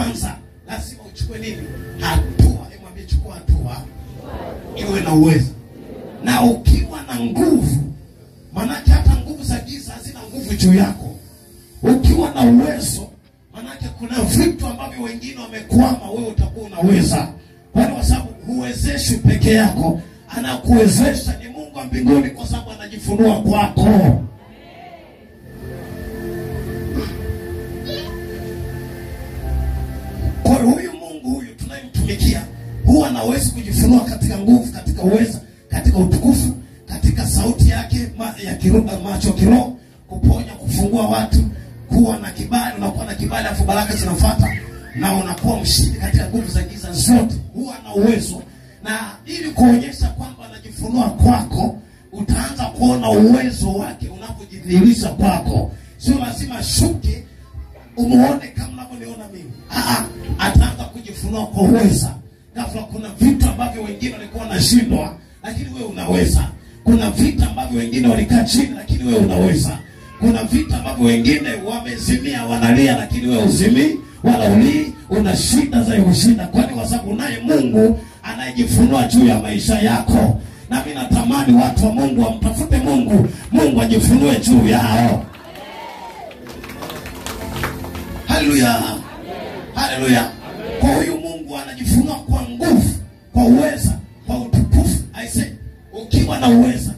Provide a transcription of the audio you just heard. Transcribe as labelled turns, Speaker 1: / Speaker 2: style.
Speaker 1: kwanza lazima uchukue nini? Hatua. Mwambie chukua hatua iwe na uwezo. Na ukiwa na nguvu, manake hata nguvu za giza hazina nguvu juu yako. Ukiwa na uwezo, manake kuna vitu ambavyo wengine wamekwama, wewe utakuwa unaweza. Kwa sababu huwezeshwi peke yako, anakuwezesha ni Mungu wa mbinguni, kwa sababu anajifunua kwako. Kwa huyu Mungu huyu tunayemtumikia huwa anaweza kujifunua katika nguvu, katika uwezo, katika utukufu, katika sauti yake ya kiroho, macho kiroho, kuponya, kufungua watu, kuwa na kibali. Unakuwa na kibali afu baraka zinafuata na unakuwa mshindi katika nguvu za giza zote. Huwa na uwezo, na ili kuonyesha kwamba anajifunua kwako, utaanza kuona uwezo wake unapojidhihirisha kwako. Sio lazima shuke umuone kama unavyoniona mimi. Ataanza kujifunua kwa uweza. Ghafla kuna vitu ambavyo wengine walikuwa wanashindwa, lakini wewe unaweza. Kuna vitu ambavyo wengine walikaa chini, lakini wewe unaweza. Kuna vitu ambavyo wengine wamezimia wanalia, lakini wewe uzimii wala ulii, unashinda zaidi ushinda. Kwani kwa sababu unaye Mungu anayejifunua juu ya maisha yako. Na mimi natamani watu wa Mungu wamtafute Mungu, Mungu ajifunue juu yao. Haleluya. Haleluya. Kwa huyu Mungu anajifunua kwa nguvu, kwa uweza, kwa utukufu. I say, ukiwa na uweza